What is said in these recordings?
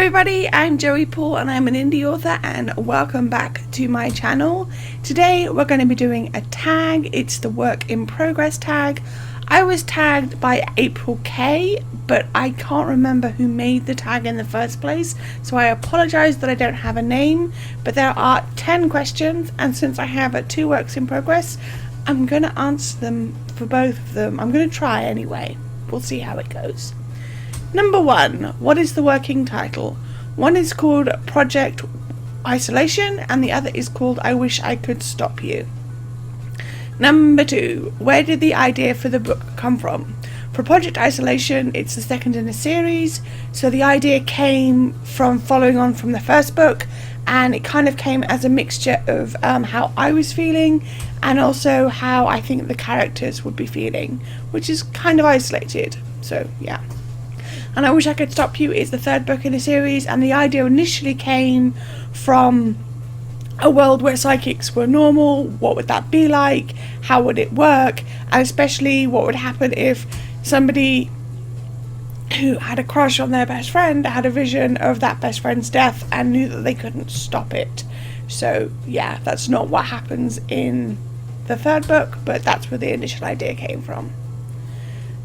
everybody, I'm Joey Paul and I'm an indie author, and welcome back to my channel. Today we're going to be doing a tag. It's the work in progress tag. I was tagged by April K, but I can't remember who made the tag in the first place, so I apologise that I don't have a name, but there are 10 questions, and since I have 2 works in progress, I'm going to answer them for both of them. I'm going to try anyway. We'll see how it goes. Number 1, what is the working title? One is called Project Isolation and the other is called I Wish I Could Stop You. Number 2, where did the idea for the book come from? For Project Isolation, it's the second in a series, so the idea came from following on from the first book, and it kind of came as a mixture of how I was feeling and also how I think the characters would be feeling, which is kind of isolated, so yeah. And I Wish I Could Stop You is the third book in the series, and the idea initially came from a world where psychics were normal. What would that be like? How would it work? And especially what would happen if somebody who had a crush on their best friend had a vision of that best friend's death and knew that they couldn't stop it. So yeah, that's not what happens in the third book, but that's where the initial idea came from.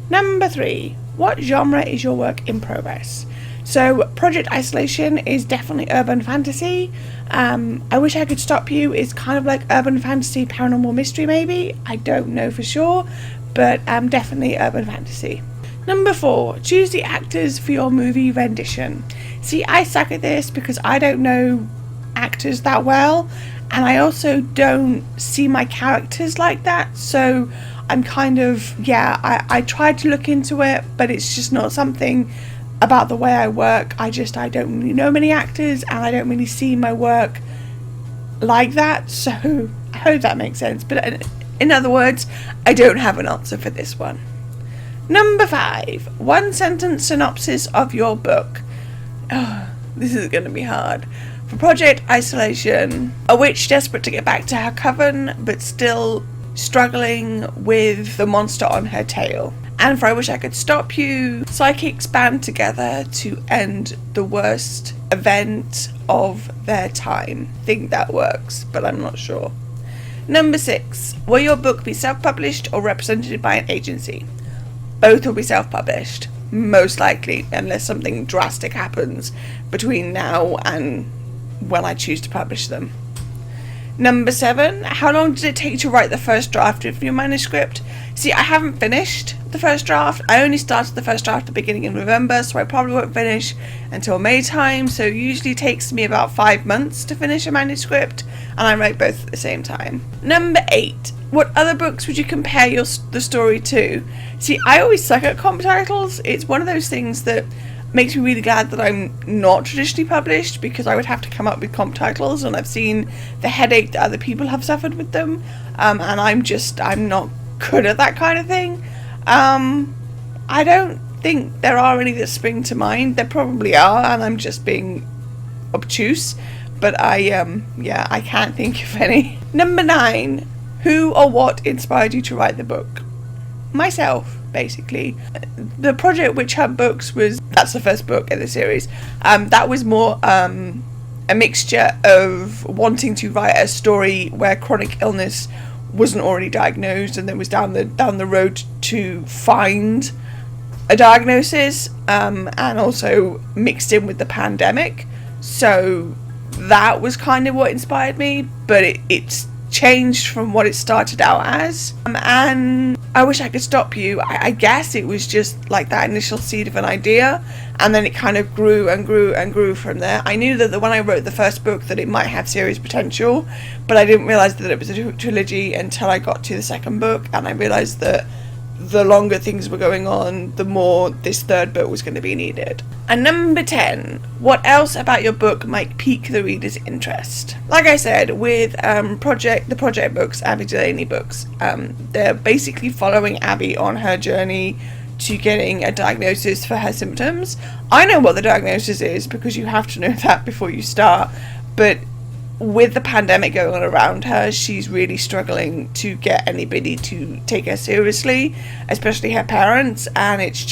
Number 3, what genre is your work in progress? So Project Isolation is definitely urban fantasy. I Wish I Could Stop You is kind of like urban fantasy, paranormal mystery maybe. I don't know for sure, but definitely urban fantasy. Number 4, choose the actors for your movie rendition. See, I suck at this because I don't know actors that well, and I also don't see my characters like that, so I'm kind of, I tried to look into it, but it's just not something about the way I work. I don't really know many actors, and I don't really see my work like that, so I hope that makes sense. But in other words, I don't have an answer for this one. Number 5, 1 sentence synopsis of your book. Oh, this is going to be hard. For Project Isolation, a witch desperate to get back to her coven, but still struggling with the monster on her tail. And for I Wish I Could Stop You, psychics band together to end the worst event of their time. I think that works, but I'm not sure. Number 6, will your book be self-published or represented by an agency? Both will be self-published, most likely, unless something drastic happens between now and when I choose to publish them. Number 7, how long did it take to write the first draft of your manuscript? See, I haven't finished the first draft. I only started the first draft at the beginning of November, so I probably won't finish until May time, so it usually takes me about 5 months to finish a manuscript, and I write both at the same time. Number 8, what other books would you compare the story to? See, I always suck at comp titles. It's one of those things that makes me really glad that I'm not traditionally published, because I would have to come up with comp titles, and I've seen the headache that other people have suffered with them, and I'm not good at that kind of thing. I don't think there are any that spring to mind. There probably are, and I'm just being obtuse, but I can't think of any. Number 9, who or what inspired you to write the book? Myself, basically. The Project Witch Hunt books that's the first book in the series. That was more a mixture of wanting to write a story where chronic illness wasn't already diagnosed, and then was down the road to find a diagnosis, and also mixed in with the pandemic. So that was kind of what inspired me, but it's changed from what it started out as. And I Wish I Could Stop You, I guess it was just like that initial seed of an idea, and then it kind of grew and grew and grew from there. I knew that when I wrote the first book that it might have series potential, but I didn't realise that it was a trilogy until I got to the second book, and I realised that the longer things were going on, the more this third book was going to be needed. And number 10, what else about your book might pique the reader's interest? Like I said, with the Project books, Abby Delaney books, they're basically following Abby on her journey to getting a diagnosis for her symptoms. I know what the diagnosis is because you have to know that before you start, but with the pandemic going on around her, she's really struggling to get anybody to take her seriously, especially her parents, and it's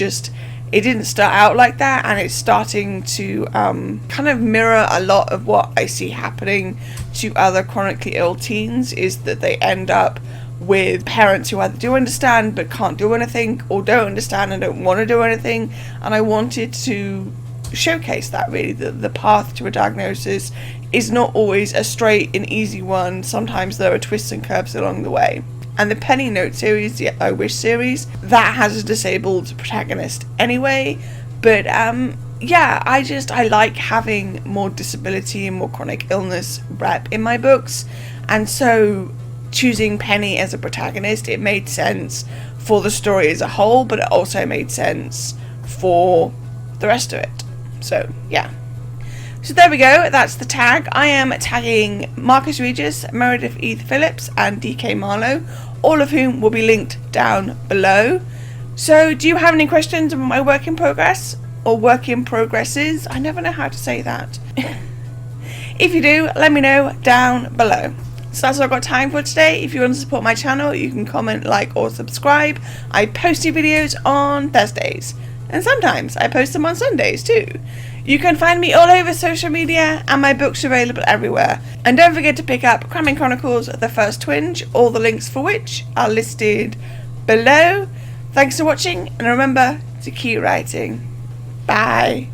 it didn't start out like that, and it's starting to kind of mirror a lot of what I see happening to other chronically ill teens, is that they end up with parents who either do understand but can't do anything, or don't understand and don't want to do anything. And I wanted to showcase that, really, that the path to a diagnosis is not always a straight and easy one. Sometimes there are twists and curves along the way. And the Penny Note series, the I Wish series, that has a disabled protagonist anyway. But yeah, I like having more disability and more chronic illness rep in my books. And so choosing Penny as a protagonist, it made sense for the story as a whole, but it also made sense for the rest of it. So yeah. So there we go, that's the tag. I am tagging Marcus Regis, Meredith Eve Phillips and DK Marlowe, all of whom will be linked down below. So do you have any questions about my work in progress? Or work in progresses? I never know how to say that. If you do, let me know down below. So that's all I've got time for today. If you want to support my channel, you can comment, like, or subscribe. I post new videos on Thursdays. And sometimes I post them on Sundays too. You can find me all over social media, and my books are available everywhere. And don't forget to pick up Cramming Chronicles: The First Twinge, all the links for which are listed below. Thanks for watching, and remember to keep writing. Bye.